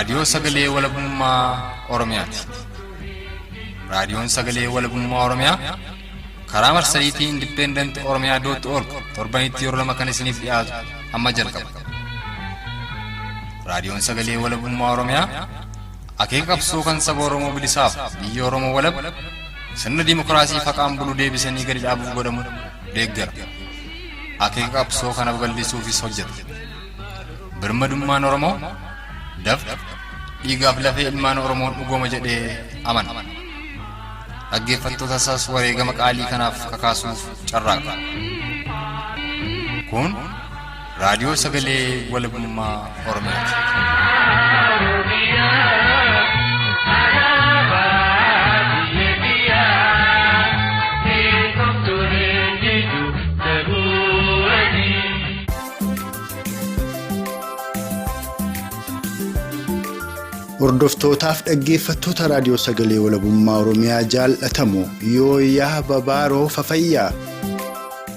Raadiyoo Sagalee Walabummaa Oromiyaati. Raadiyoon Sagalee Walabummaa Oromiyaa karaa marsariitii Independent Oromiyaa.org torbanitti yeroo lama kan isiniif dhiyaatu amma jalqaba. Raadiyoon Sagalee Walabummaa Oromiyaa akeeka qabsoo kan saba Oromoo bilisaaf biyya Oromoo walab sirna dimokiraasii faqaan bulu deebisanii gadi dhaabuuf godhamu deeggara. Akeeka qabsoo kana babal'isuufis hojjeta. Birmadummaan Oromoo dafqa dhiigaaf lafee ilmaan Oromoon dhugooma jedhee amana. Dhaggeeffattoota isaas wareegama qaalii kanaaf kakaasuuf carraaqa. Kun Raadiyoo Sagalee Walabummaa Oromiyaati. Hordoftootaaf dhaggeeffattoota Raadiyoo Sagalee Walabummaa Oromiyaa jaallatamoo yooyaa babaaroo fafayyaa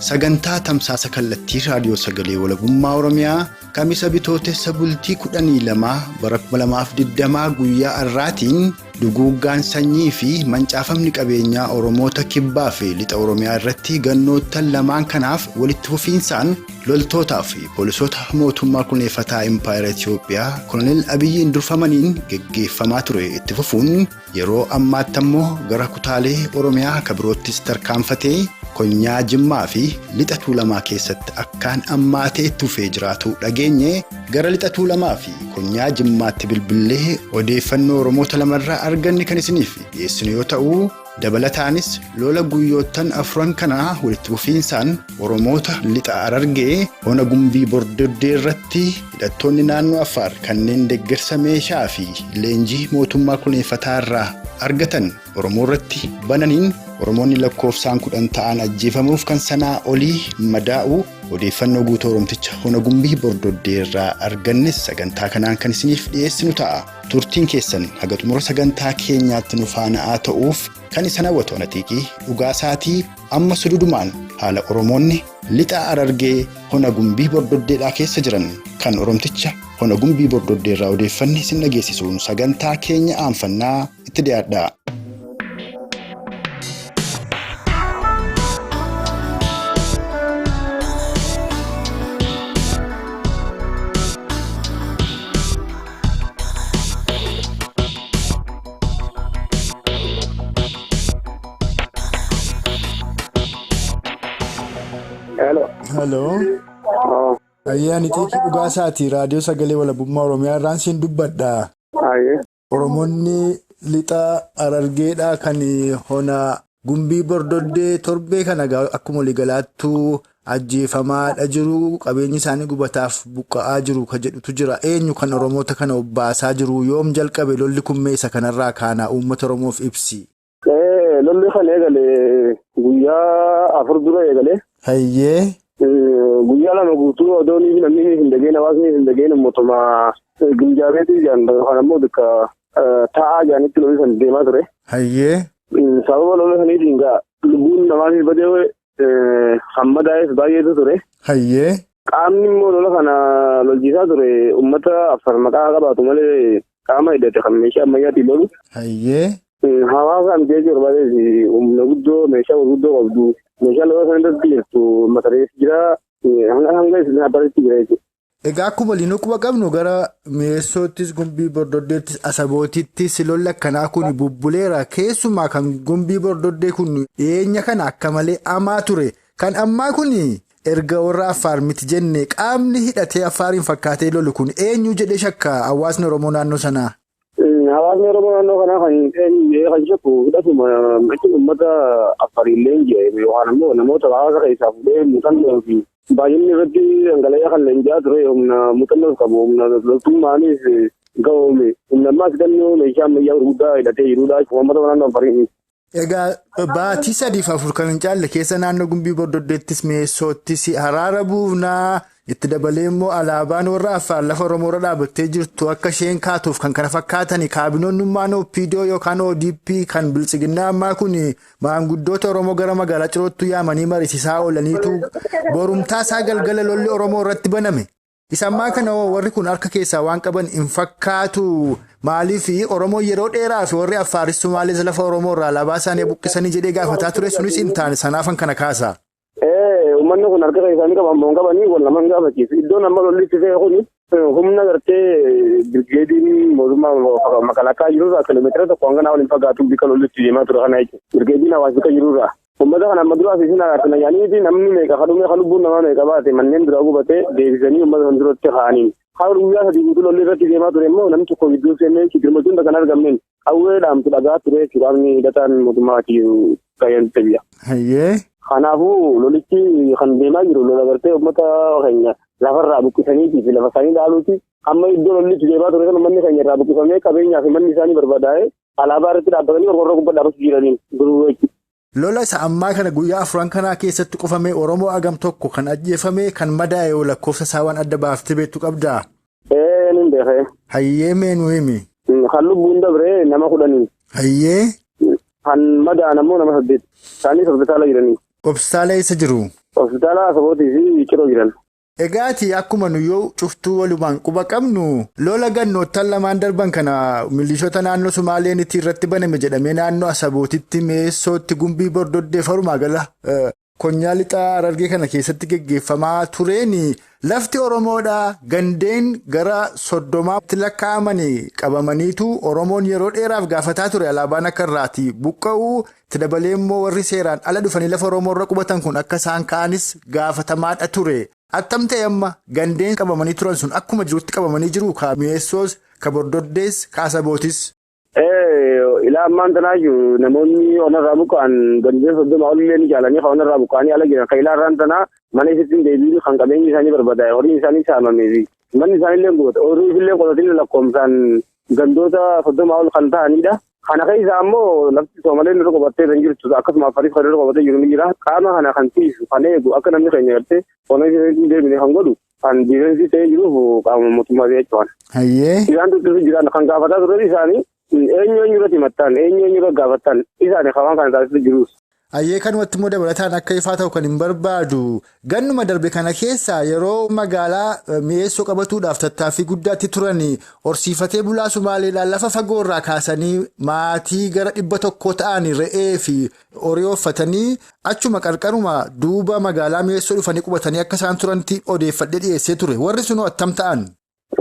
sagantaa tamsaasa kallattii Raadiyoo Sagalee Walabummaa Oromiyaa kamisa bitootessa bultii 12 bara 2020 guyyaa irraatiin duguuggaan sanyii fi mancaafamni qabeenyaa Oromoota kibbaa fi lixa Oromiyaa irratti gannoottan lamaan kanaaf walitti fufiinsaan loltootaa fi poolisoota mootummaa Koloneeffataa Impaayera Itoophiyaa Koloneel Abiyyiin durfamaniin geggeeffamaa ture itti fufuun yeroo ammaatti ammoo gara kutaalee Oromiyaa kabiroottis tarkaanfatee Konyaa Jimmaa fi Lixa Tuulamaa keessatti akkaan ammaatee itti fufee jiraatu dhageenye gara Lixa Tuulamaa fi Konyaa Jimmaatti bilbilee odeeffannoo Oromoota lamarraa arganne kan isiniif dhiyeessinu yoo ta'u dabalataanis lola guyyoottan afran kanaa walitti fufiinsaan Oromoota lixa Harargee Ona Gumbii Bordoddee irratti hidhattoonni naannoo Affaar kanneen deggersa meeshaa fi leenjii mootummaa Koloneeffataa irraa argatan Oromoo irratti bananiin Oromoonni lakkoofsaan 10 ta'an ajjeefamuuf kan sanaa olii madaa'uu odeeffannoo guutuu Oromticha Ona Gumbii Bordoddee irraa argannes sagantaa kanaan kan isiniif dhiyeessinu ta'a. Turtiin keessan haga xumura sagantaa keenyaatti nu faana ta'uuf kan isin hawwatu Atiiqii dhugaasaatii amma sududumaan haala Oromoonni lixa Harargee Ona Gumbii Bordoddeedhaa keessa jiran kan Oromticha Ona Gumbii Bordoddee irraa odeeffanne isin dhageessisuun sagantaa keenya aanfannaa itti dhiyaadha. Hello. Ayyaani xiqqii dhugaasaati Raadiyoo Sagalee Walabummaa Oromiyaa irraan siin dubbadha. Oromoonni lixa Harargeedhaa kan Ona Gumbii Bordoddee torbee kana akkuma waliigalaattuu ajjeefamaadha jiru qabeenyi isaanii gubataaf buqqa'aa jiru ka jedhutu jira. Eenyu kan Oromoota kana obbaasaa jiru yoom jalqabe lolli kummeessa kanarraa kaanaa uummata Oromoof ibsi. Lolli kan eegale guyyaa 4 dura eegale. Hayyee. Guyyaa lama guutuu odoonii fi namni hin dhageen hawaasni hin dhageen mootummaa Ginjaabeetii jedhan kan ammoo bakka taa'aa jedhanitti lolli san deemaa ture. Hayyee. Sababa lola saniitiin gaa lubbuun namaatiif badee hammadaa'eef baay'eetu ture. Hayyee. Qaamni immoo lola kana lolchiisaa ture uummata Affaar maqaa qabaatu malee qaama hidhate kan meeshaa ammayyaatiin lolu. Hayyee. Hawaasaan jechuun barbaadees humna guddoo meeshaa guddoo qabdu. Meeshaan lola sana irratti jirtu matarees jira hanga isin abaritti jira jechuudha. Egaa akkuma liinuu quba qabnu gara mi'eessoottis Gumbii Bordoddeettis Asabootittis lolli akkanaa kun bubbuleera keessumaa kan Gumbii Bordoddee kun dhiyeenya kana akka malee amaa ture kan ammaa kun erga warra Affaar miti jenne qaamni hidhatee Affaariin fakkaatee lolu kun eenyu jedhee shakka hawaasni Oromoo naannoo sanaa. Hawaasni Oromoo naannoo kanaa kan shakku hidhatuma uummata Affaariin leenji'e yookaan ammoo namoota hawaasa keessaa fuudhee muuxannoo fi baay'inni irratti dhangala'ee kan leenji'aa ture humna muuxannoo qabu humna loltummaanis ga'oome humna ammaas hidhannoo meeshaa ammayyaa gurguddaa hidhatee jiruudha uummata naannoo Affaariin. Egaa baatii 3-4 kan hin caalle keessa naannoo Gumbii Bordoddeettis mi'eessoottis haraara buufnaa itti dabalee immoo alaabaan warra Affaar lafa Oromoo irra dhaabattee jirtu akka isheen kaatuuf kan kana fakkaatanii kaabinoonnummaan OPDO yookaan ODP kan biltsiginnaa ammaa kun maanguddoota Oromoo gara magaalaa Cirootti yaamanii mariisisaa oolaniitu borumtaa isaa galgala lolli Oromoo irratti baname. Isammaa kana warri kun harka keessaa waan qaban hin fakkaatu maaliif Oromoo yeroo dheeraa fi warri Affaaris Somaalees lafa Oromoo irraa alaabaa isaanii buqqisanii jedhee gaafataa ture sunis hin taane sanaafan kana kaasa. Uummanni kun harka isaanii qaban qabanii wal lamaan gaafachiisu. Iddoon amma lolli itti fe'e kuni humna gartee birgeediin mootummaa makalaakaa jirurraa kiiloomeetira tokko hanga waliin fagaatu bika lolli itti deemaa ture kana jechuudha. Birgeediin hawaasa bika jirurraa. Uummata kana amma duraa fi isin agaattina yaaniiti namni meeqa kadhumee kan lubbuun namaa meeqa baate manneen duraa gubatee deebisanii uummata kan duratti haaniin. Haa guyyaa sadii guutuu lolli irratti deemaa ture immoo namni tokko gidduu seennee girmachuun kan argamneen qawwee dhaamtu dhagaa ture qaamni hidhataan mootummaa fayyadamte biyya. Kanaafuu lolichi kan deemaa jiru lola gartee uummata keenya lafarraa buqqisanii fi lafa isaanii dhaaluuti amma iddoo lollitti deemaa ture kan uummanni keenya irraa buqqifamee qabeenyaa fi manni isaanii barbaadaa'ee alaabaa irratti dhaabbatanii qorqorroo gubbaa dhaabachuu jiraniin duruu jechuudha. Lola isa ammaa kana guyyaa afran kanaa keessatti qofamee Oromoo agam tokko kan ajjeefame kan madaa'e yoo lakkoofsa isaa waan adda baaftee beektu qabdaa? Nin beekee. Hayyee meenuu himi? Kan lubbuun dabree nama 10. Hayyee? Kan madaa'an ammoo nama 8. Isaanis hospitaala jiranii. Hospitaala eessa jiru? Hospitaala Asabootii fi Ciroo jiran. Egaati akkuma nuyyoo cuftuu walumaan quba qabnu lola gannoottan lamaan darban kana milishoota naannoo Somaaleenitti irratti baname jedhamee naannoo Asabootitti Meessootti Gumbii Bordoddee farumaa gala Konyaa Lixa Afran-Qalloo kana keessatti geggeeffamaa tureeni lafti Oromoodhaa gandeen gara 30tti lakkaa'amanii qabamaniitu Oromoon yeroo dheeraaf gaafataa ture alaabaan akka irraati buqqa'uu itti dabalee immoo warri seeraan ala dhufanii lafa Oromoo irra qubatan kun akka isaan ka'anis gaafatamaadha ture. Attam ta'e amma gandeen qabamanii turan sun akkuma jirutti qabamanii jiru ka Meessoos ka Bordoddees ka Asabootis. Ilaa ammaan tanaayyuu namoonni onarraa buqqa'an gandeen 30 olillee ni jaalanii kan onarraa buqqa'anii ala jiran kan ilaarraan tanaa mana isaatti deebiin kan qabeenyi isaanii barbaadaa'e horiin isaanii saamamee fi manni isaaniillee gubate horiifillee qotatiin lakkoomsaan gandoota 30 ol kan ta'anidha. Kana keessaa ammoo lafti Soomaleen irra qubattee kan jirtu akkasuma Affaaris kan irra qubatee jiru ni jira. Qaama kana kan tiisu kan eegu akka namni keenya gartee qonna isaanii deebine kan godhu kan diinensii ta'ee jiruuf qaama mootummaa jechuudha. Hayyee. Isaan tuttuutu jiran kan gaafataa turan isaanii eenyu irratti himattan eenyu irra gaafattan isaanii kan kana taasisu jirus. Hayyee kanumatti immoo dabalataan akka ifaa ta'u kan hin barbaadu gannuma darbe kana keessa yeroo magaalaa Meessoo qabatuudhaaf tattaaffii guddaatti turan horsiifatee bulaa Somaaleedhaan lafa fagoo irraa kaasanii maatii gara 100 ta'an re'ee fi horii uffatanii achuma qarqaruma duuba magaalaa Meessoo dhufanii qubatanii akka isaan turantti odeeffadhee dhiyeessee ture warri sun attam ta'an.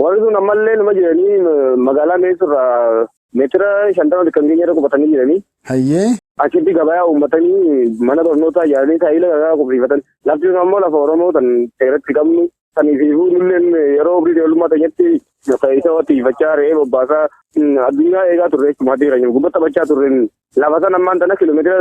Warri sun ammallee nama jiranii magaalaa Meessoo irraa meetira 50 kan keenya irra qubatanii jiranii. Hayyee. Achitti gabayaa uummatanii mana barnootaa ijaaranii taa'ila gagaa qubsiifatan lafti sun ammoo lafa Oromoo tan seeratti qabnu sanii fi fuulleen yeroo obrii ijoollummaa ta'etti isa wattiifachaa re'ee bobbaasaa addunyaa eegaa turre jechuudha jireenya gubbata taphachaa turreen lafa san ammaan tana kiiloomeetira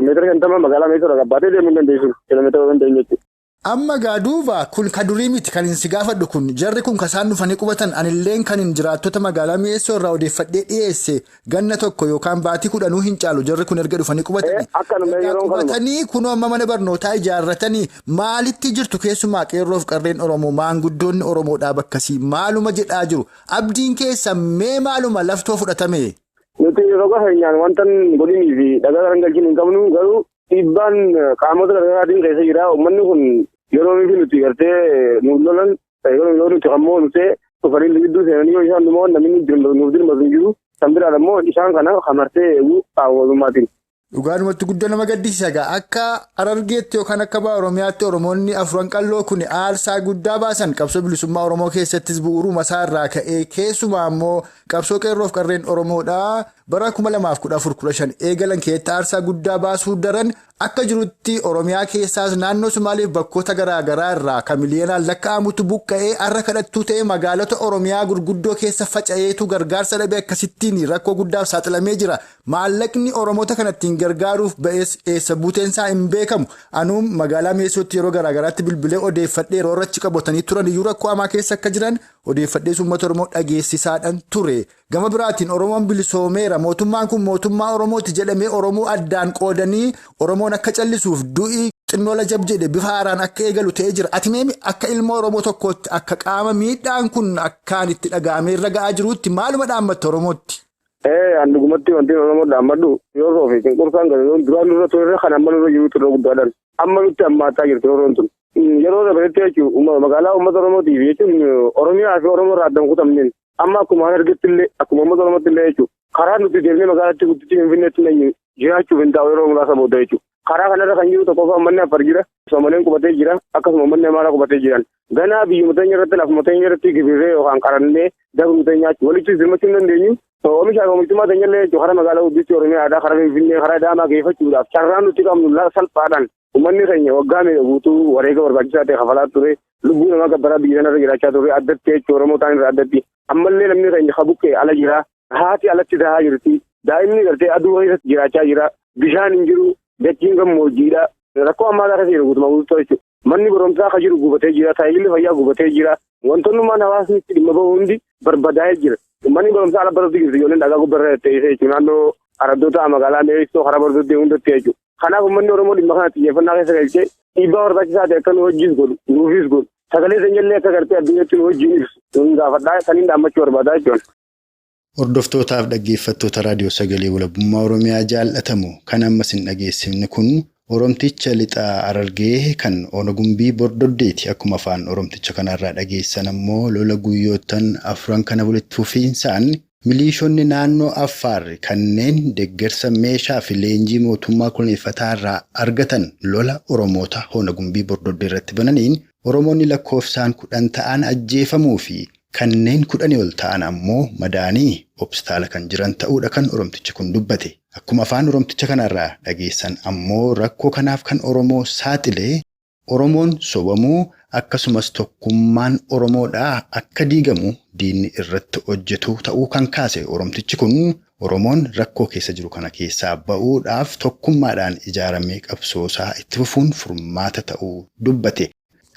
50 magaalaa Meessoo irraa gabbaatee deemuu hin dandeessu kiiloomeetira 100 jechuudha. Amma gaaduuba kun ka durii miti kan hin si gaafadhu kun jarri kun kasaan dhufanii qubatan anilleen kan hin jiraattota magaalaa Meessoo irraa odeeffadhee dhiyeesse ganna tokko yookaan baatii 10 hin caalu jarri kun erga dhufanii qubatanii kunoo amma mana barnootaa ijaarratanii maalitti jirtu keessumaa qeerroof qarreen Oromoo maanguddoonni Oromoodhaa bakkasii maaluma jedhaa jiru abdiin keessa mee maaluma laftoo fudhatame. Nuti roga keenyaan wanta godinii fi dhagaa galchiin hin qabnu garuu dhiibbaan qaamota garaagaraatiin keessa jira uummanni kun. Yeroo nuti gartee nuuf lolan yeroo nuti ammoo nutee dhufanii gidduu seenanii yoo isaan dhumoo namni nuuf dirmatu hin jiru kan biraan ammoo isaan kana hamartee eeguu qaawwalummaatiin. Dhugaadhumatti guddoo nama gaddisiisa akka Harargeetti yookaan akka ba'a Oromiyaatti Oromoonni Afranqalloo kun aarsaa guddaa baasan qabsoo bilisummaa Oromoo keessattis bu'uuruma isaa irraa ka'ee keessumaa ammoo qabsoo qeerroof qarreen Oromoodhaa bara 2014-15 eegalan keessatti aarsaa guddaa baasuu daran akka jirutti Oromiyaa keessaas naannoo Somaaleef bakkoota garaagaraa irraa kan miliyoonaan lakkaa'amutu buqqa'ee har'a kadhattuu ta'ee magaalota Oromiyaa gurguddoo keessa faca'eetu gargaarsa dhabee akkasittiin rakkoo guddaaf saaxilamee jira maallaqni Oromoota kanattiin gargaaruuf ba'ees eessa buuteensaa hin beekamu anuun magaalaa Meessootti yeroo garaagaraatti bilbilee odeeffadhee yeroo irratti qabatanii turan iyyuu rakkoo hamaa keessa akka jiran odeeffadhee uummata Oromoo dhageessisaadhaan ture gama biraatiin Oromoon bilisoomeera mootummaan kun mootummaa Oromooti jedhamee Oromoo addaan qoodanii Oromoon akka callisuuf du'ii xinnoo lajab jedhe bifa haaraan akka eegalu ta'ee jira ati meemi akka ilma Oromoo tokkootti akka qaama miidhaan kun akkaan itti dhaga'amee irra ga'aa jiruutti maaluma dhaammatta Oromootti. Handugumatti wanti Oromoo dhaammadhu yoo soofi cunqursaan gadi duraan irra ture kan amma irra jiru turre guddaadhaan amma nutti hammaataa jirtu Oromoon tun yeroo dabalatee jechuun magaalaa uummata Oromootiif jechuun Oromiyaa fi Oromoo irraa addan kutamneen amma akkuma argetti illee akkuma uummata Oromootti illee jechuun karaa nuti deemnee magaalaatti guddittii Finfinneetti illee jiraachuuf hin taa'u yeroo muraasa booda jechuudha. Karaa kanarra kan jiru tokkoffaa manni Affaar jira, Soomaleen qubatee jira, akkasuma manni Amaaraa qubatee jiran. Ganaa biyya muteenya irratti lafa muteenya irratti gibirree yookaan qarannee dabru muteenyaatti walitti hirmachuu hin dandeenyu. Oomisha oomishtummaa teenya illee jechuun karaa magaalaa guddittii Oromiyaadhaa, karaa Finfinnee, karaa Adaamaa geeffachuudhaaf carraan nuti qabnu salphaadhaan uummanni keenya waggaa meeqa guutuu wareega barbaachisaa ta'e kafalaa ture. Lubbuu namaa gabbaraa biyya kanarra jiraachaa ture addatti jechuun Oromoo ta'an irraa addatti. Ammallee namni keenya kabuqqee ala jira. Haati alatti dahaa jirti. Daa'imni gartee aduu keessatti jiraachaa jira. Bishaan hin jiru. Dachiin gammoojjiidha. Rakkoo ammaa lafa jiru guutumaa guutuu jechuudha. Manni barumsaa akka jiru gubatee jira. Tajaajilli fayyaa gubatee jira. Wantoonni hawaasni itti dhimma bahu hundi barbadaa'ee jira. Manni barumsaa ala baratuutti jirti. Ijoolleen dhagaa gubbarra ta'ee jechuudha. Naannoo araddoota magaalaa Meexxoo karaa baratuutti hundatti jechuudha. Kanaaf uummanni Oromoo dhimma kana xiyyeeffannaa keessa galchee dhiibbaa barbaachisaa ta'e akka nu wajjin godhu nuufis godhu. Sagalee seenyallee akka gartee addunyatti nu wajjin ibsu. Nuun gaafadhaa kan hin dhaammachuu barbaadaa jechuudha. Hordoftootaaf dhaggeeffattoota raadiyoo sagalee walabummaa Oromiyaa jaallatamu kan ammas hin dhageessifne kun Oromticha Lixa Harargee kan Ona Gumbii Bordoddeeti. Akkuma afaan Oromticha kanarraa dhageessan ammoo lola guyyootan afran kana walitti fufiinsaan Milishoonni naannoo Affaar kanneen deggersa meeshaa fi leenjii mootummaa Koloneeffataa irraa argatan lola Oromoota Ona Gumbii Bordoddee irratti bananiin Oromoonni lakkoofsaan 10 ta'an ajjeefamuu fi kanneen 10 ol ta'an ammoo madaa'anii hospitaala kan jiran ta'uudha kan Oromtichi kun dubbate. Akkuma afaan Oromticha kanarraa dhageessan ammoo rakkoo kanaaf kan Oromoo saaxilee Oromoon sobamuu akkasumas tokkummaan Oromoodhaa akka diigamu diinni irratti hojjetu ta'uu kan kaase Oromtichi kun Oromoon rakkoo keessa jiru kana keessaa ba'uudhaaf tokkummaadhaan ijaaramee qabsoosaa itti fufuun furmaata ta'uu dubbate.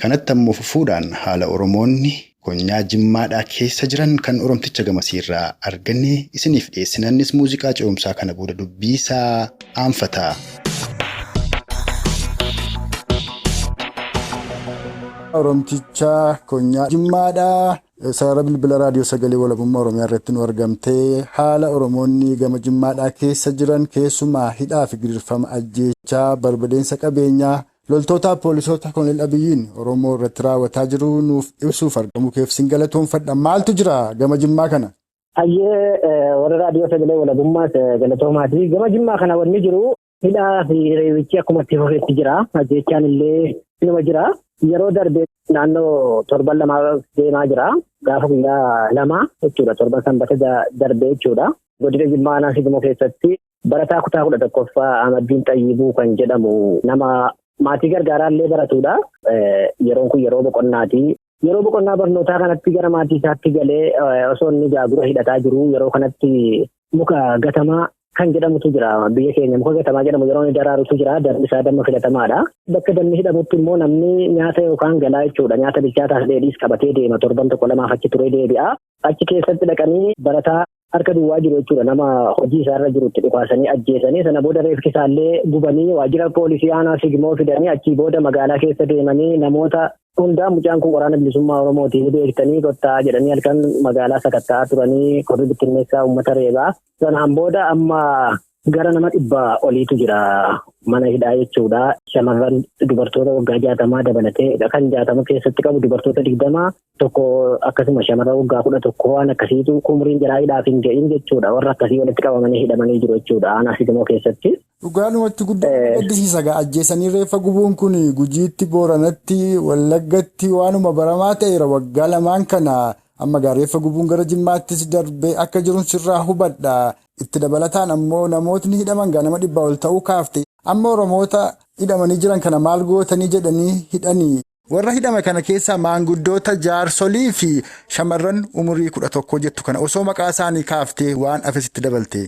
Kanatti ammoo fufuudhaan haala Oromoonni Konyaa Jimmaadhaa keessa jiran kan Oromticha gamasiirraa arganne isiniif dhiyeessinannis muuziqaa ce'umsaa kana booda dubbisaa aanfataa. Oromticha Konyaa Jimmaadhaa sarara bilbila raadiyoo sagalee walabummaa Oromiyaa irratti nu argamtee haala Oromoonni gama Jimmaadhaa keessa jiran keessumaa hidhaa fi gidirfama ajjeechaa barbadeensa qabeenyaa Loltoota poolisoota Konyalee Oromoo irratti raawwataa jiru nuuf ibsuuf argamu keef sin galatoomfadha. Maaltu jira gama Jimmaa kana? Warra raadiyoo sagalee walabummaa galatoomaati. Gama Jimmaa kana wanni jiru hidhaa fi reebichi akkuma itti fufeetti jira. Ajjeechaan illee inuma jira. Yeroo darbee naannoo 7 deemaa jira. Gaafa guyyaa 2 jechuudha. 7 sanbata darbee jechuudha. Godina Jimmaa naannoo keessatti barataa kutaa 11ffaa Amaddiin Xayyibuu kan jedhamu nama maatii gargaaraallee baratuudha. Yeroon kun yeroo boqonnaati. Yeroo boqonnaa barnootaa kanatti gara maatii isaatti galee osoo inni gaagura hidhataa jiru yeroo kanatti muka gatamaa kan jedhamutu jira. Biyya keenya muka gatamaa jedhamu yeroo inni daraarutu jira. Dammi isaa damma filatamaadha. Bakka dammi hidhamutti immoo namni nyaata yookaan galaa jechuudha. Nyaata bilchaataas dheedhiis qabatee deema. 1-2 achi turee deebi'a. Achi keessatti dhaqanii barataa harka duwwaa jiru jechuudha. Nama hojii isaarra jirutti dhukaasanii ajjeesanii sana booda reeffi isaallee gubanii waajjira poolisii aanaa Sigmoo fidanii achii booda magaalaa keessa deemanii namoota hundaa mucaan kun waraana bilisummaa Oromootiin beektanii qottaa jedhanii halkan magaalaa sakatta'aa turanii korri bittinneessaa uummata reebaa. Sanaan booda amma gara nama 100 oliitu jira mana hidhaa jechuudha. Shamarran dubartoota waggaa 60 dabalatee kan 60 keessatti qabu dubartoota 20 tokko akkasuma shamarran waggaa 11 waan akkasiitu umriin jiraa hidhaaf hin ga'in jechuudha. Warra akkasii walitti qabamanii hidhamanii jiru jechuudha aanaa Sigmoo keessatti. Dhugaadhumatti guddaa gaddisiisa ajjeesanii reeffa gubuun kun Gujiitti, Booranatti, Wallaggatti waanuma baramaa ta'eera waggaa 2 kana amma reeffa gubuun gara Jimmaattis darbee akka jiruun sirraa hubadha. Itti dabalataan ammoo namootni hidhaman nama 100 ol ta'uu kaafte amma Oromoota hidhamanii jiran kana maal gootanii jedhanii hidhanii warra hidhame kana keessaa maanguddoota jaarsolii fi shamarran umurii 11 jettu kana osoo maqaa isaanii kaaftee waan afesitti dabalte.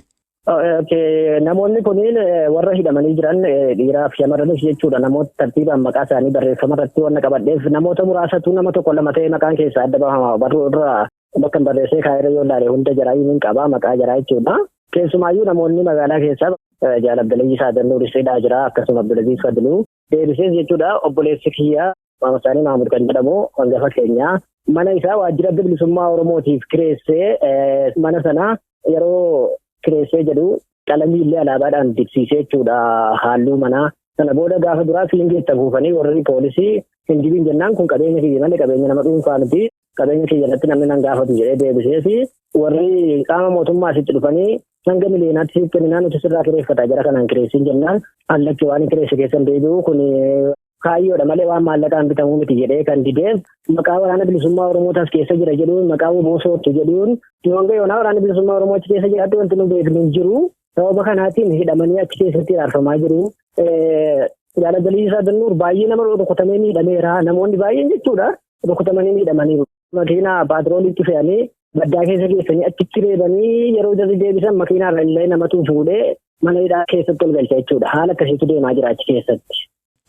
Namoonni kunniin warra hidhamanii jiran dhiiraaf shamarranis jechuudha. Namoota tartiibaan maqaa isaanii barreeffama irratti waan qabadheef namoota muraasatu nama 1-2 ta'ee maqaan keessaa adda bahama. Barruu irraa bakka barreessee kaayiree yoo ilaalle hunda jaraayyuu hin qaba maqaa jaraa jechuudha. Keessumaayyuu namoonni magaalaa keessaa Jaalabdaleeyyii Saadannoo Riseedhaa jira akkasuma Abdulaziz Fadiluu deebisees jechuudha. Obboleessi kiyyaa Maamasaanii Maamud kan jedhamu hangafa keenya mana isaa waajjira bilisummaa Oromootiif kireessee mana sana yeroo kireessee jedhu qalamii illee alaabaadhaan dibsiisee jechuudha halluu manaa. Sana booda gaafa duraa fiingeetti afuufanii warri poolisii hin jibiin jennaan kun qabeenya kiyya malee qabeenya nama dhuunfaa miti. Qabeenya kiyya irratti namni nan gaafatu jedhee deebisee fi warri qaama mootummaa asitti dhufanii hanga miliyoonaatti siif kenninaan nuti sirraa kireeffataa jara kanaan kireessiin jennaan allatti waan kireesse keessan deebi'u kun kaayyoodha malee waan maallaqaan bitamuu miti jedhee kan dideef maqaa waraana bilisummaa Oromootaas keessa jira jedhuun maqaa boosootti jedhuun hanga yoonaa waraana bilisummaa Oromoo achi keessa jiraatti wanti nu beeknu hin jiru. Sababa kanaatiin hidhamanii achi keessatti raarfamaa jiru. Jaalalli isaa dannuur baay'ee nama rukutamee miidhameera. Namoonni baay'een jechuudha rukutamanii miidhamaniiru. Makiinaa paatrooliitti fe'anii baddaa keessa geessanii achitti reebanii yeroo jarri deebisan makiinaarra illee namatu fuudhee mana hidhaa keessatti ol galcha jechuudha. Haala akkasiitu deemaa jira achi keessatti.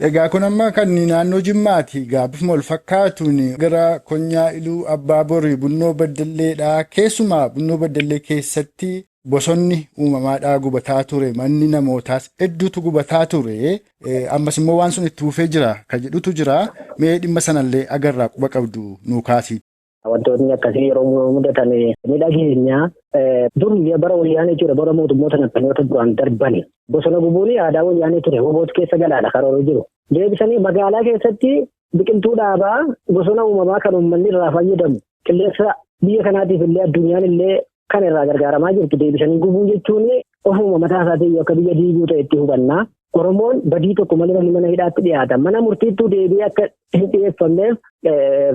Egaa kun amma kan naannoo Jimmaati. Bifuma wal fakkaatuun gara Konyaa Iluu Abbaa Borii Bunnoo Baddalleedhaa. Keessumaa Bunnoo Baddallee keessatti bosonni uumamaadhaa gubataa ture. Manni namootaas hedduutu gubataa ture. Ammas immoo waan sun itti fufee jira kan jedhutu jira. Mee dhimma sanallee agarraa quba qabdu nuu kaasi. Wantoonni akkasii yeroo mudatan miidhaginyaa dur bara wayyaanee ture bara mootummoota naannoo duraan darbani. Bosona gubuun aadaa wayyaanee ture huboota keessa galaadha karoora jiru. Deebisanii magaalaa keessatti biqiltuu dhaabaa bosona uumamaa kan uummanni irraa fayyadamu qilleensa biyya kanaatiif illee addunyaan illee kan irraa gargaaramaa jirtu deebisanii gubuu jechuun ofuma mataa isaatiin akka biyya diiguu ta'e itti hubannaa. Oromoon badii tokko malee mana hidhaatti dhiyaatan. Mana murtiittuu deebii akka hin dhiyeeffamneef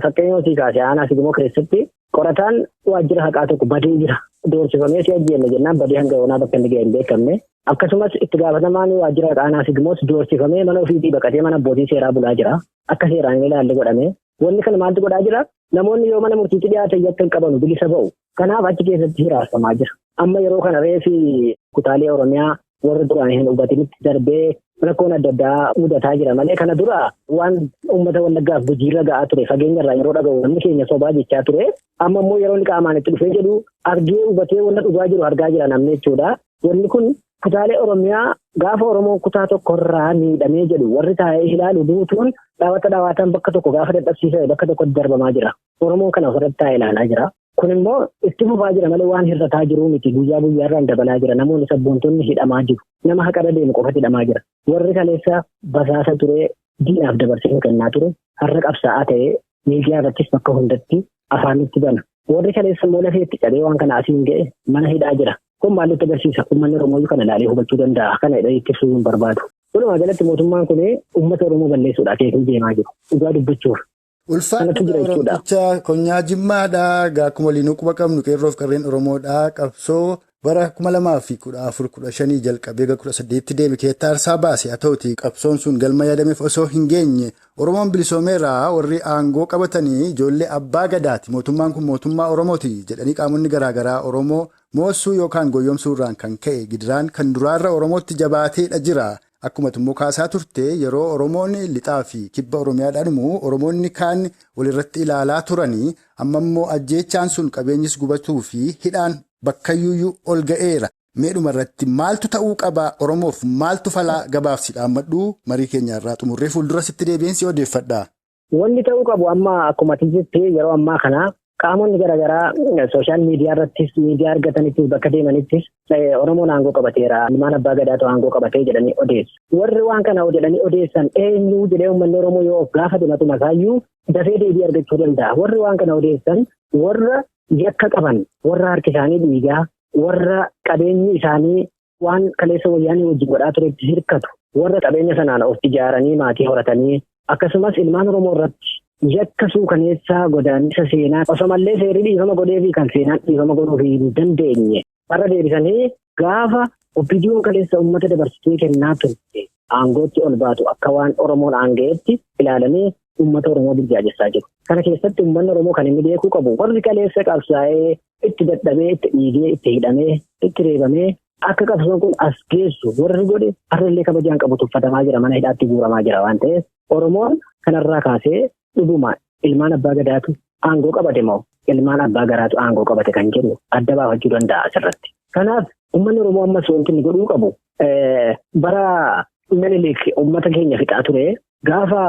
fakkeenya hojii kaasee aanaa Sigimoo keessatti qorataan waajjira haqaa tokko badee jira. Doorsifamee si ajjeenne jennaan badii hanga yoonaa bakka inni ga'e hin beekamne. Akkasumas itti gaafatamaan waajjira haqaa aanaa Sigimoos doorsifamee mana ofiitii baqatee mana abbootii seeraa bulaa jira. Akka seeraan ilaalle godhame. Wanni kana maaltu godhaa jira? Namoonni yoo mana murtiitti dhiyaatan yakka hin qabanu bilisa ba'u. Kanaaf achi keessatti hiraarfamaa jira. Amma yeroo kana reefi kutaalee Oromiyaa warra duraan hin hubatinitti darbee rakkoon adda addaa mudataa jira malee kana dura waan uummata wallaggaaf hojiirra ga'aa ture fageenya irraa yeroo dhaga'u namni keenya sobaa jechaa ture amma immoo yeroo inni qaamaan itti dhufee jedhu argee hubatee wanta dhugaa jiru argaa jira namni jechuudha. Wanni kun kutaalee Oromiyaa gaafa Oromoon kutaa tokkorraa miidhamee jedhu warri taa'ee ilaalu duutuun dhaawatan bakka tokko gaafa dadhabsiisa bakka tokkotti darbamaa jira. Oromoon kana ofirratti taa'ee ilaalaa jira. Kun immoo itti fufaa jira malee waan hir'ataa jiru miti guyyaa guyyaarraan dabalaa jira. Namoonni sabboontonni hidhamaa jiru. Nama haqara deemu qofatti hidhamaa jira. Warri kaleessa basaasa ture diinaaf dabarsee kennaa ture har'a qabsaa'aa ta'ee miidiyaa irrattis bakka hundatti afaanitti bana. Warri kaleessa immoo lafeetti qabee waan kana asiin ga'e mana hidhaa jira. Kun maalitti agarsiisa? Uummanni Oromoo kana ilaalee hubachuu danda'a. Kana hidhee itti ibsuu hin barbaadu. Walumaa galatti mootummaan kun uummata Oromoo balleessuudhaaf eeguu deemaa jiru. Dhugaa dubbachuuf. Ulfaata Oromicha Konyaa Jimmaadhaa akkuma waliin quba qabnu qeerroof qarreen Oromoodhaa qabsoo bara 2014-15 jalqabee 2018 deeme keettaarsaa baase haa ta'uti qabsoon sun galma yaadameef osoo hin geenye Oromoon bilisoomeeraa warri aangoo qabatanii ijoollee abbaa gadaati mootummaan kun mootummaa Oromooti jedhanii qaamonni garaagaraa Oromoo moossuu yookaan goyyomsuurraan kan ka'e gidiraan kan duraarra Oromootti jabaateedha jira. Akkuma immoo kaasaa turte yeroo Oromoonni lixaa fi kibba Oromiyaadhaan immoo Oromoonni kaan walirratti ilaalaa turanii amma immoo ajjeechaan sun qabeenyis gubatuu fi hidhaan bakkayyuu ol ga'eera. Meedhuma irratti maaltu ta'uu qaba Oromoof maaltu falaa gabaabsidhaan madhuu marii keenya irraa xumurree fuuldurasitti deebiinsi odeeffadha. Wanni ta'uu qabu amma akkuma jettee yeroo ammaa kana qaamonni garaagaraa sooshaal miidiyaa irrattis miidiyaa argatanittis bakka deemanittis Oromoon aangoo qabateera ilmaan abbaa gadaatu aangoo qabatee jedhanii odeessu. Warri waan kana jedhanii odeessan eenyu jedhee uummanni Oromoo yoo of gaafa dhimatu masaayyuu dafee deebii argachuu danda'a. Warri waan kana odeessan warra yakka qaban warra harki isaanii dhiigaa warra qabeenyi isaanii waan kaleessa wayyaanii wajjin godhaa turetti hirkatu warra qabeenya sanaan of ijaaranii maatii horatanii akkasumas ilmaan Oromoo irratti yakka suukaneessaa godaannisa seenaa osomallee seerii dhiifama godhee fi kan seenaan dhiifama godhuu hin dandeenye warra deebisanii gaafa obbidiyoon kaleessa uummata dabarsitee kennaa turte aangootti ol baatu akka waan Oromoon aangeetti ilaalanii uummata Oromoo bilchaajessaa jiru. Kana keessatti uummanni Oromoo kan inni beekuu qabu warri kaleessa qabsaa'ee itti dadhabee itti dhiigee itti hidhamee itti reebamee akka qabsoon kun as geessu warri godhe har'allee kabajaan qabu tuffatamaa jira mana hidhaatti guuramaa jira waan ta'eef Oromoon kanarraa kaasee dhuguma ilmaan abbaa gadaatu aangoo qabate moo ilmaan abbaa garaatu aangoo qabate kan jedhu adda baafachuu danda'a asirratti. Kanaaf uummanni Oromoo ammas wanti inni godhuu qabu bara Minilik uummata keenya fixaa ture gaafa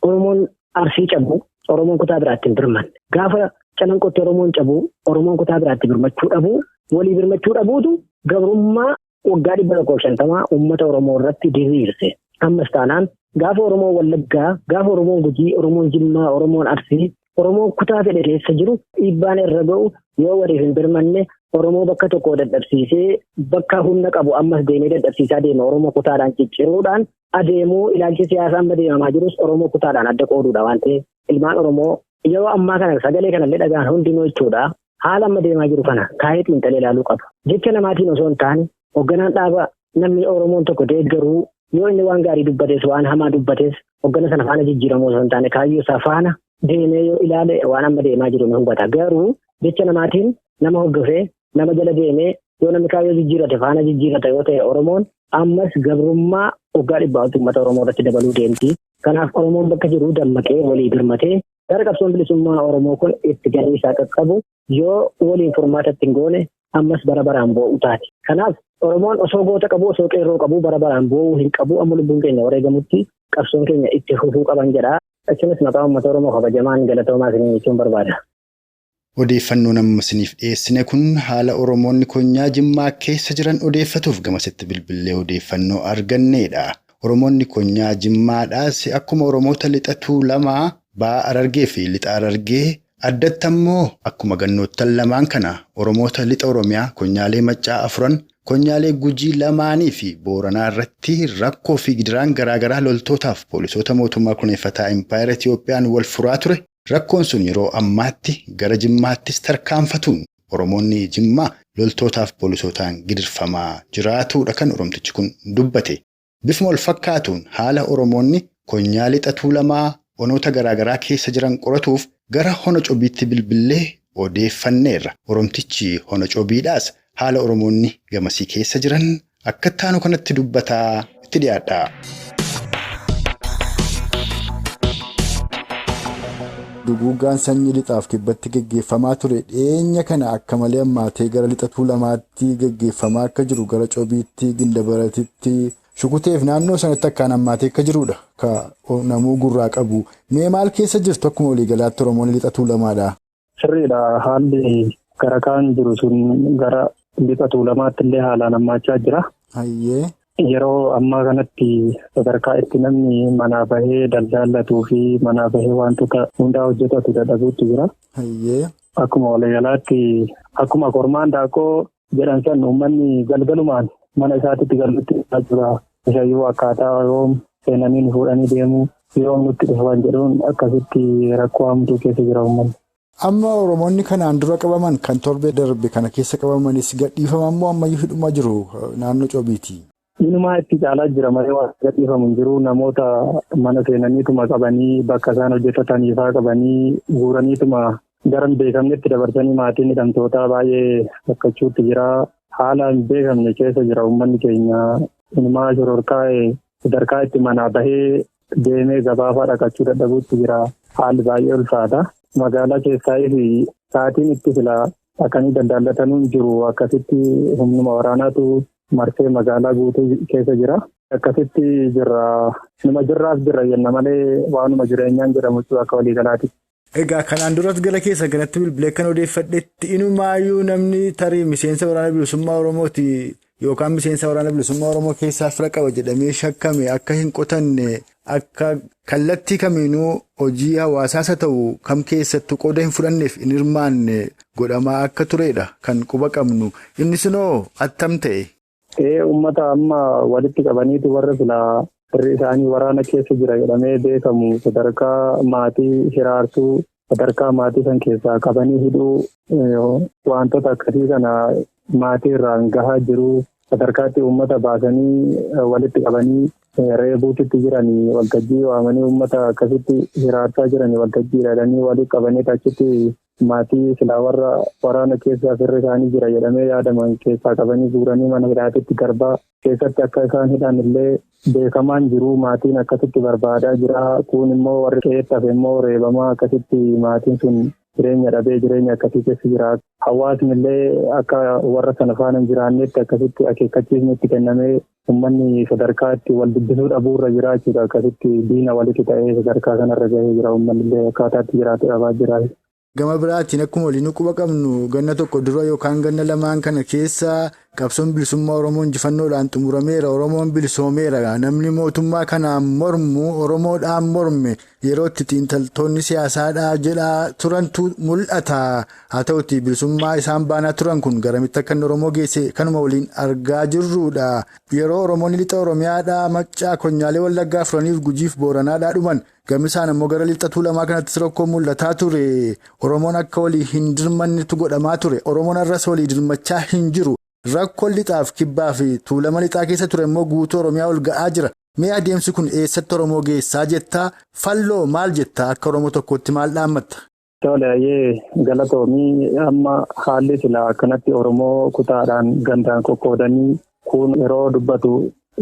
Oromoon Arsii cabu Oromoon kutaa biraatti hin birmanne gaafa Calanqootti Oromoon cabu Oromoon kutaa biraatti birmachuu dhabu walii birmachuu dhabuutu gabrummaa waggaa 150 uummata Oromoo irratti diriirse. Ammas taanaan gaafa Oromoo Wallaggaa, gaafa Oromoon Gujii, Oromoon Jimmaa, Oromoon Arsii, Oromoon kutaa fedhe keessa jiru dhiibbaan irra ga'u yoo waliif hin birmanne Oromoo bakka tokko dadhabsiisee bakka humna qabu ammas deemee dadhabsiisaa deema. Oromoo kutaadhaan cicciruudhaan adeemuu ilaalchi siyaasaa amma deemamaa jirus Oromoo kutaadhaan adda qooduudha waan ta'eef ilmaan Oromoo yeroo ammaa kana sagalee kanallee dhagaan hundinuu jechuudha. Haala amma deemaa jiru kana kaayee xiinxalee ilaaluu qaba. Jecha namaatiin osoo hin taane hoogganaan dhaaba namni Oromoon tokko deeggaruu yoo inni waan gaarii dubbates waan hamaa dubbates hoggana sana faana jijjiiramuu osoo hin taane kaayyoo isaa faana deemee yoo ilaale waan amma deemaa jiru ni hubata. Garuu jecha namaatiin nama hoggafee nama jala deemee yoo namni kaayyoo jijjiirate faana jijjiirata yoo ta'e Oromoon ammas gabrummaa waggaa 100 uummata Oromoo irratti dabaluu deemti. Kanaaf Oromoon bakka jiru dammaqee walii birmatee gara qabsoon bilisummaa Oromoo kun itti galii isaa qaqqabu yoo waliin furmaatatti hin goone ammas bara baraan boo'u taati. Kanaaf Oromoon osoo goota qabu osoo qeerroo qabu bara baraan boo'uu hin qabu. Amma lubbuun keenya wareegamutti qabsoon keenya itti fufuu qaban jedha. Achinis maqaa uummata Oromoo kabajamaan galatoomaa isin jechuun barbaada. Odeeffannoon amma isiniif dhiyeessine kun haala Oromoonni Konyaa Jimmaa keessa jiran odeeffatuuf gamasitti bilbilee odeeffannoo arganneedha. Oromoonni Konyaa Jimmaadhaas akkuma Oromoota Lixa Tuulamaa Ba'a Arargee fi Lixa Arargee addatti ammoo akkuma gannoottan lamaan kana Oromoota Lixa Oromiyaa Konyaalee Maccaa Afran, Konyaalee Gujii lamaanii fi Booranaa irratti rakkoo fi gidiraan garaagaraa loltootaaf poolisoota mootummaa Koloneeffataa Impaayera Itiyoophiyaan wal furaa ture. Rakkoon sun yeroo ammaatti gara Jimmaattis tarkaanfatuun Oromoonni Jimmaa loltootaaf poolisootaan gidirfamaa jiraatuudha kan Oromtichi kun dubbate. Bifuma wal fakkaatuun haala Oromoonni Konyaa Lixa Tuulamaa onoota garaagaraa keessa jiran qoratuuf gara Hona Cobiitti bilbilee odeeffanneerra. Oromtichi Hona Cobiidhaas haala Oromoonni gamasii keessa jiran akka taanu kanatti dubbataa itti dhiyaadha. Duguuggaan sanyii lixaaf kibbatti gaggeeffamaa ture dhiyeenya kana akka malee ammaatee gara Lixa Tuulamaatti gaggeeffamaa akka jiru gara Cobiitti Gindabaratitti Shukuteef naannoo sanatti akkaan ammaatee akka jirudha. Ka namuu gurraa qabu. Mee maal keessa jirtu akkuma waliigalaatti Oromoonni Lixa Tuulamaadha? Sirriidha. Haalli gara kaan jiru sun gara Lixa Tuulamaatti illee haalaan hammaachaa jira. Hayyee. Yeroo ammaa kanatti sadarkaa itti namni manaa bahee daldaalatuu fi manaa bahee wantoota hundaa hojjetatu dadhabuutti jira. Hayyee. Akkuma waliigalaatti akkuma kormaan daakoo jedhan san uummanni galgalumaan mana isaatitti galuutti jira. Isaayyuu akkaataa yoom seenanii fuudhanii deemuu yoom nutti dhufan jedhuun akkasitti rakkoo hamtuu keessa jira uummanni. Amma Oromoonni kanaan dura qabaman kan torbee darbe kana keessa qabamanis gadhiifaman moo ammayyuu hidhumaa jiru naannoo Cobiiti? Inumaa itti caalaa jira malee waan gadhiifamu hin jiru. Namoota mana seenaniituma qabanii bakka isaan hojjetataniifaa qabanii guuraniituma gara hin beekamnetti dabarsanii maatiin hidhamtootaa baay'ee rakkachuutti jira. Haala hin beekamne keessa jira uummanni keenya. Inumaa sadarkaa itti manaa bahee deemee gabaafaa dhaqachuu dadhabuutti jira. Haalli baay'ee ulfaata. Magaalaa keessaa fi sa'aatiin itti filaa akkanii daldalatanuu hin jiru. Akkasitti humnuma waraanaatu marsee magaalaa guutuu keessa jira. Akkasitti jirra. Numa jirraaf jirra jenna malee waanuma jireenyaan jedhamu akka waliigalaati. Egaa kanaan duras gara keessa kanatti bilbilee kan odeeffadhetti inumaayyuu namni tarii miseensa waraana bilisummaa Oromooti yookaan miseensa waraana bilisummaa Oromoo keessaa fira qaba jedhamee shakkame akka hin qotanne akka kallattii kamiinuu hojii hawaasaas haa ta'u kam keessattuu qooda hin fudhanneef hin hirmaanne godhamaa akka turedha kan quba qabnu. Innis noo attam ta'e? Uummata amma walitti qabaniitu warra filaa firri isaanii waraana keessa jira jedhamee beekamu sadarkaa maatii hiraarsuu sadarkaa maatii san keessaa qabanii hidhuu wantoota akkasii kana maatii irraan gahaa jiru sadarkaatti uummata baasanii walitti qabanii reebuutitti jiranii waltajjii waamanii uummata akkasitti hiraarsaa jiranii waltajjii hidhatanii walitti qabanii achitti maatii silaa warra waraana keessaa firri isaanii jira jedhamee yaadaman keessaa qabanii guuranii mana hidhaatitti garbaa keessatti akka isaan hidhan illee beekamaan jiru. Maatiin akkasitti barbaadaa jira. Kun immoo warri qe'eettaaf immoo reebamaa akkasitti maatiin sun jireenya dhabee jireenya akkasii keessa jira. Hawaasni illee akka warra sana faana hin jiraannetti akkasitti akeekkachiisni itti kennamee uummanni sadarkaatti wal dubbisuu dhabuurra jira jechuudha. Akkasitti diina walitti ta'ee sadarkaa kanarra gahee jira. Uummanni illee akkaataatti jiraatu dhabaa jira. Gama biraatiin akkuma waliin quba qabnu ganna tokko dura yookaan ganna lamaan kana keessa qabsoon bilisummaa Oromoo injifannoodhaan xumurameera. Oromoon bilisoomeera. Namni mootummaa kanaan mormu Oromoodhaan morme yeroo itti xiinxaltoonni siyaasaadhaa jedhaa turantu mul'ata. Haa ta'uti bilisummaa isaan baanaa turan kun garamitti akka Oromoo geesse kanuma waliin argaa jirrudha. Yeroo Oromoonni lixa Oromiyaadhaa Maccaa Konyaalee Wallaggaa Afraniif Gujiif Booranaadhaa dhuman gamisaan ammoo gara lixa Tuulamaa kanattis rakkoo mul'ataa ture. Oromoon akka walii hin dirmannetu godhamaa ture. Oromoon arras walii dirmachaa hin jiru. Rakkoon lixaaf kibbaa fi Tuulama lixaa keessa ture immoo guutuu Oromiyaa ol ga'aa jira. Mee adeemsi kun eessatti Oromoo geessaa jettaa? Falloo maal jettaa? Akka Oromoo tokkotti maal dhaammatta? Tole galatoomii amma haalli silaa akkanatti Oromoo kutaadhaan gandaan qoqqoodanii kun yeroo dubbatu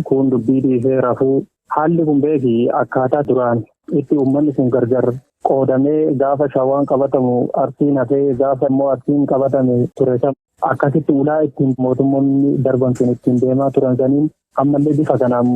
kun dubbii dhiisee rafuu haalli kun beeki akkaataa duraan itti uummanni sun gargar qoodamee gaafa shawaan qabatamu arsiin hafee gaafa immoo arsiin qabatame ture akkasitti ulaa ittiin mootummoonni darban sun ittiin deemaa turan saniin ammallee bifa kanaan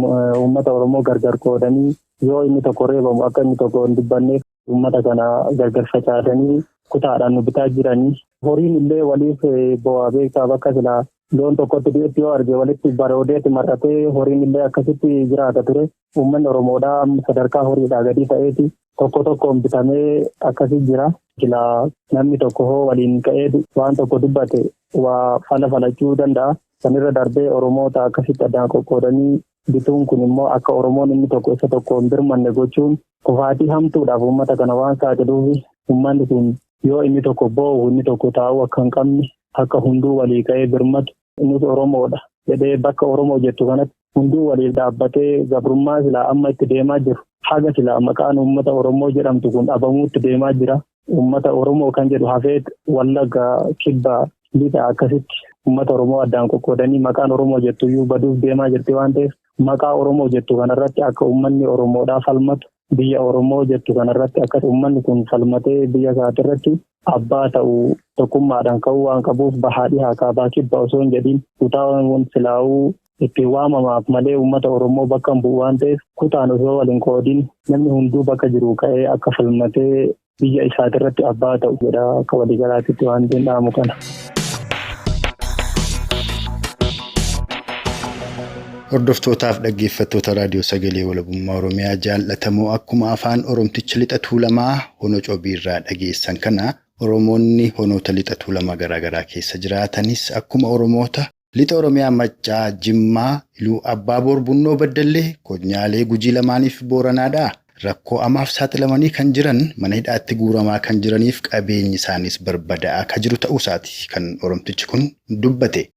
uummata Oromoo gargar qoodanii yoo inni tokko reebamu akka inni tokko hin dubbanneef uummata kana gargar facaasanii kutaadhaan nu bitaa jiranii horiin illee waliif bu'aa beekaa bakka silaa loon tokkotti dhiyeetti yoo arge walitti baroodeetti mar'atee horiin illee akkasitti jiraata ture uummanni Oromoodhaa sadarkaa horiidhaa gadi ta'eeti tokko tokkoon bitamee akkasii jira. Silaa namni tokko hoo waliin ka'ee waan tokko dubbate waa falachuu danda'a. Sanirra darbee Oromoota akkasitti addaan qoqqoodanii bituun kun immoo akka Oromoon inni tokko isa tokko hin birmanne gochuun kufaatii hamtuudhaaf uummata kana waan saaxiluuf uummanni kun yoo inni tokko boo'u inni tokko taa'u akka hin qabne akka hunduu walii ka'ee birmatu innis Oromoodha jedhee bakka Oromoo jettu kanatti hunduu waliif dhaabbatee gabrummaa silaa amma itti deemaa jiru. Haga silaa maqaan uummata Oromoo jedhamtu kun dhabamuu itti deemaa jira. Uummata Oromoo kan jedhu hafeet Wallaggaa Kibbaa lixa akkasitti uummata Oromoo addaan qoqqoodanii maqaan Oromoo jettuyyuu baduuf deemaa jirti waan ta'eef maqaa Oromoo jettu kanarratti akka uummanni Oromoodhaa falmatu biyya Oromoo jettu kanarratti akka uummanni kun falmatee biyya isaatirratti abbaa ta'uu tokkummaadhaan ka'uu waan qabuuf bahaa dhihaa kaabaa kibba osoo hin jedhiin kutaawwan silaa'uu itti waamamaaf malee uummata Oromoo bakka hin bu'u waan ta'eef kutaan osoo waliin qoodiin namni hunduu bakka jiru ka'ee akka falmatee biyya isaatirratti abbaa ta'u jedha akka waliigalaatti waan dhaamu kana. Hordoftootaaf dhaggeeffattoota raadiyoo sagalee walabummaa Oromiyaa jaallatamoo akkuma afaan Oromticha lixa Tuulamaa Ona Cobiirraa dhageessan kana Oromoonni honoota lixa Tuulamaa garaagaraa keessa jiraatanis akkuma Oromoota lixa Oromiyaa Maccaa Jimmaa Iluu Abbaa Boorbunnoo Baddallee Konyaalee Gujii lamaaniif Booranaadhaa rakkoo amaaf saaxilamanii kan jiran mana hidhaatti guuramaa kan jiraniif qabeenyi isaanis barbadaa'aa kan jiru ta'uu isaati kan Oromtichi kun dubbate.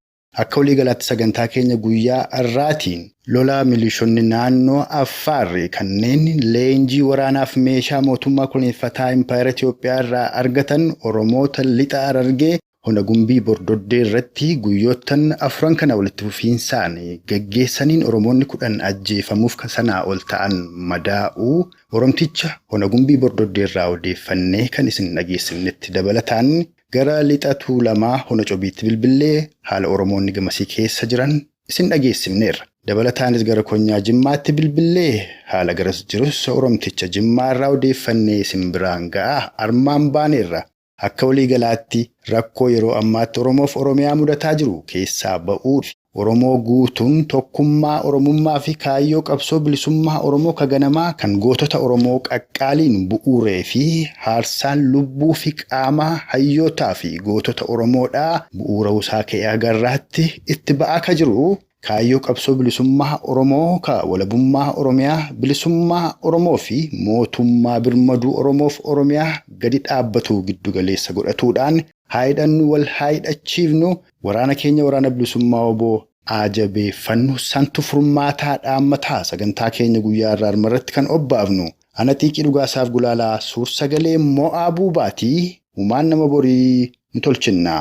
Akka waliigalaatti sagantaa keenya guyyaa irraatiin lola milishoonni naannoo Affaar kanneen leenjii waraanaaf meeshaa mootummaa Koloneeffataa Impaayera Itoophiyaa irraa argatan Oromoota lixa Harargee Ona Gumbii Bordoddee irratti guyyoottan afran kana walitti fufiinsaan gaggeessaniin Oromoonni 10 ajjeefamuuf sanaa ol ta'an madaa'uu Oromticha Ona Gumbii Bordoddee irraa odeeffannee kan isin dhageessifnetti dabalataan gara lixa Tuulamaa Ona Cobiitti bilbilee haala Oromoonni gamasii keessa jiran isin dhageessifneerra. Dabalataanis gara Konyaa Jimmaatti bilbilee haala garas jirus Oromticha Jimmaa irraa odeeffannee isin biraan ga'a armaan baaneerra. Akka waliigalaatti rakkoo yeroo ammaatti Oromoof Oromiyaa mudataa jiru keessaa ba'uuf Oromoo guutuun tokkummaa Oromummaa fi kaayyoo qabsoo bilisummaa Oromoo kaganamaa kan gootota Oromoo qaqqaaliin bu'uuree fi haarsaan lubbuu fi qaamaa hayyootaa fi gootota Oromoodhaa bu'uura isaa ka'ee agarraatti itti ba'aa ka jiru. Kaayyoo qabsoo bilisummaa Oromoo ka walabummaa Oromiyaa bilisummaa Oromoo fi mootummaa birmaduu Oromoof Oromiyaa gadi dhaabbatu giddu galeessa godhatuudhaan haayidhannu wal haayidhachiifnu waraana keenya waraana bilisummaa oboo aajabeeffannu santu furmaataa dhaammataa sagantaa keenya guyyaa irraa irratti kan obbaafnu ana xiiqii dhugaasaaf gulaalaa suur sagalee mo'aa buubaatii humaan nama borii ni tolchinna.